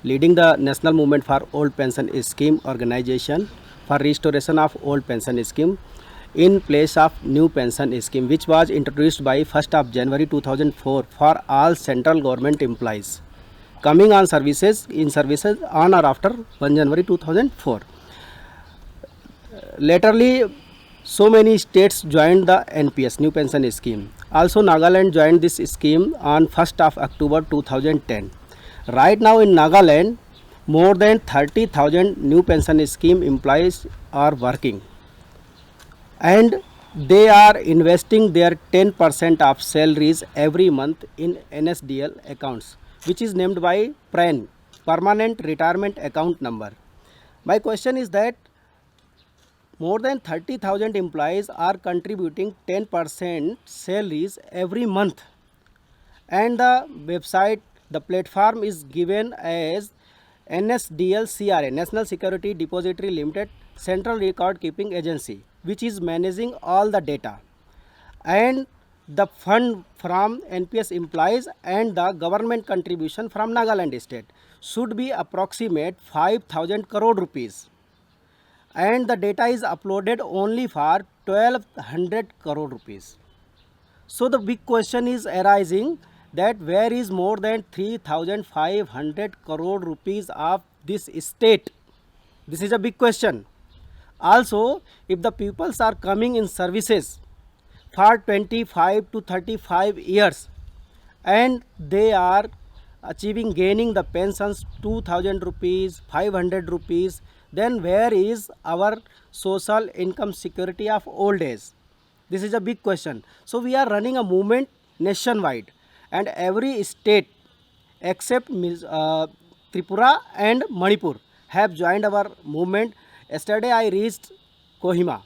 leading the national movement for old pension scheme organization for restoration of old pension scheme in place of new pension scheme, which was introduced by 1st of January 2004 for all central government employees coming on services on or after 1 January 2004. Laterally, so many states joined the NPS, new pension scheme. Also, Nagaland joined this scheme on 1st of October 2010. Right now in Nagaland, more than 30,000 new pension scheme employees are working, and they are investing their 10% of salaries every month in NSDL accounts, which is named by PRAN, Permanent Retirement Account Number. My question is that more than 30,000 employees are contributing 10% salaries every month, and the website, the platform is given as NSDL CRA, National Security Depository Limited, Central Record Keeping Agency, which is managing all the data. And the fund from NPS employees and the government contribution from Nagaland state should be approximate 5,000 crore rupees, and the data is uploaded only for 1200 crore rupees. So the big question is arising that where is more than 3,500 crore rupees of this state? This is a big question. Also, if the peoples are coming in services for 25 to 35 years and they are gaining the pensions 2,000 rupees, 500 rupees, then where is our social income security of old age? This is a big question. So we are running a movement nationwide, and every state except Tripura and Manipur have joined our movement. Yesterday I reached Kohima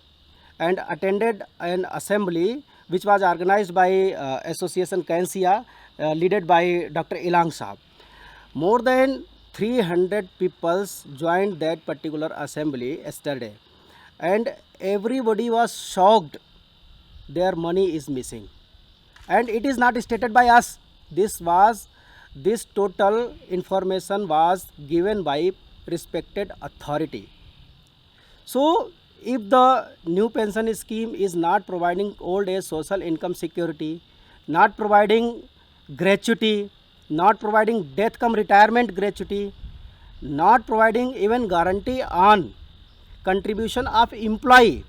and attended an assembly which was organized by Association Kansia, led by Dr. Ilang Saab. More than 300 people joined that particular assembly yesterday, and everybody was shocked their money is missing. And it is not stated by us. This total information was given by respected authority. So if the new pension scheme is not providing old age social income security, not providing gratuity, not providing death cum retirement gratuity, not providing even guarantee on contribution of employee,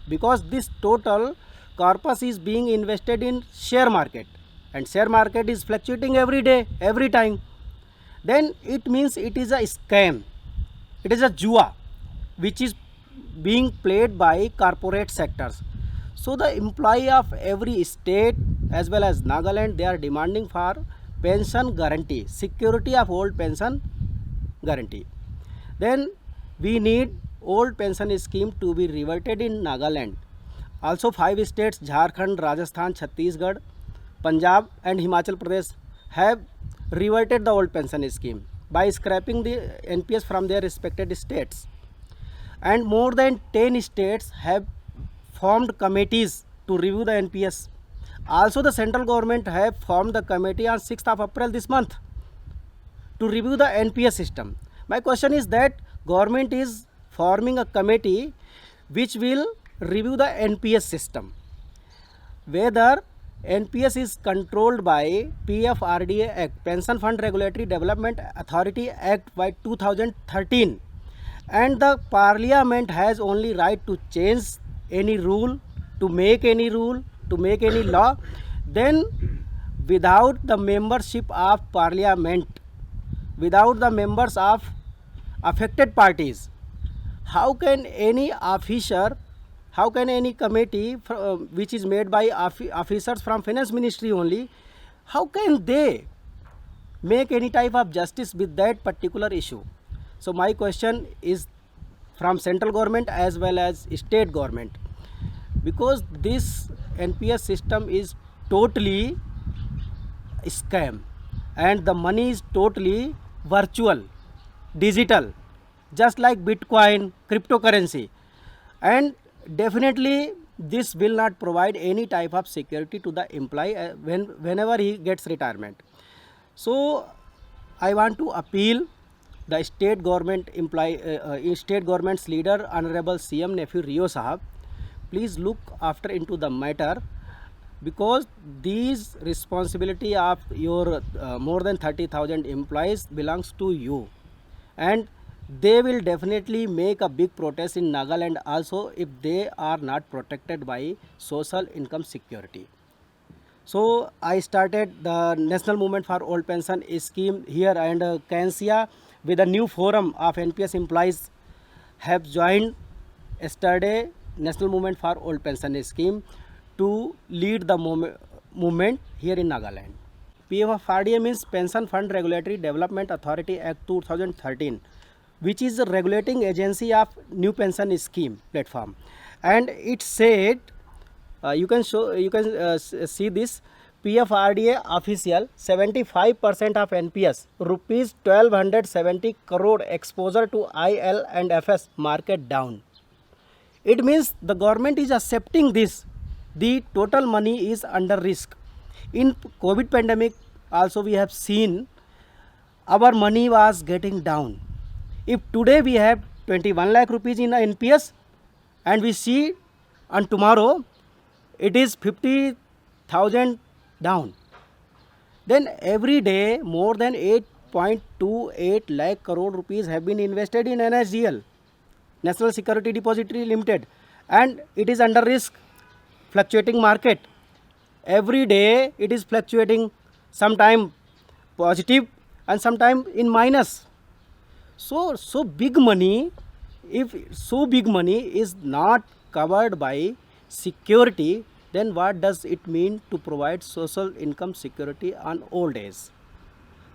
because this total corpus is being invested in share market, and share market is fluctuating every day, every time, then it means it is a scam, it is a jua which is being played by corporate sectors. So the employee of every state as well as Nagaland, they are demanding for pension guarantee, security of old pension guarantee. Then we need old pension scheme to be reverted in Nagaland. Also 5 states, Jharkhand, Rajasthan, Chhattisgarh, Punjab and Himachal Pradesh have reverted the old pension scheme by scrapping the NPS from their respected states. And more than 10 states have formed committees to review the NPS. Also the central government have formed the committee on 6th of April this month to review the NPS system. My question is that government is forming a committee which will review the NPS system. Whether NPS is controlled by PFRDA Act, Pension Fund Regulatory Development Authority Act by 2013, and the Parliament has only right to change any rule, to make any rule, to make any law, then without the membership of Parliament, without the members of affected parties, how can any officer, how can any committee which is made by officers from finance ministry only, how can they make any type of justice with that particular issue? So my question is from central government as well as state government, because this NPS system is totally scam and the money is totally virtual, digital, just like Bitcoin, cryptocurrency, and definitely this will not provide any type of security to the employee whenever he gets retirement. So I want to appeal the state government's leader, Honorable CM Nephew Rio Sahab, please look after into the matter, because these responsibility of your more than 30,000 employees belongs to you, and they will definitely make a big protest in Nagaland also if they are not protected by social income security. So I started the National Movement for Old Pension scheme here, and Kansia with a new forum of NPS employees have joined yesterday National Movement for Old Pension scheme to lead the movement here in Nagaland. PFRDA means Pension Fund Regulatory Development Authority Act 2013, which is a regulating agency of new pension scheme platform, and it said you can see this PFRDA official 75% of NPS rupees 1270 crore exposure to IL and FS market down. It means the government is accepting this. The total money is under risk. In COVID pandemic also we have seen our money was getting down. If today we have 21 lakh rupees in NPS and we see on tomorrow it is 50,000 down, then every day more than 8.28 lakh crore rupees have been invested in NSDL, National Security Depository Limited, and it is under risk. Fluctuating market, every day it is fluctuating, sometime positive and sometime in minus. So big money, if so big money is not covered by security, then what does it mean to provide social income security on old age?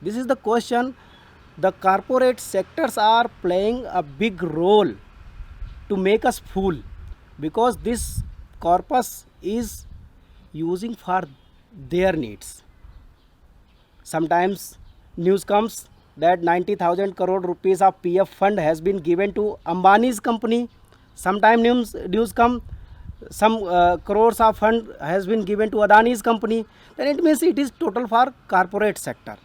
This is the question. The corporate sectors are playing a big role to make us fool, because this corpus is using for their needs. Sometimes news comes that 90,000 crore rupees of PF fund has been given to Ambani's company. Sometimes news come some crores of fund has been given to Adani's company. Then it means it is total for corporate sector,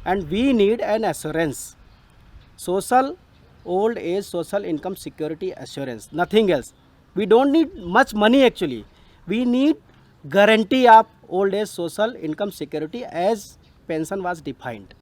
and we need an assurance, social old age social income security assurance, nothing else. We don't need much money actually. We need guarantee of old age social income security as pension was defined.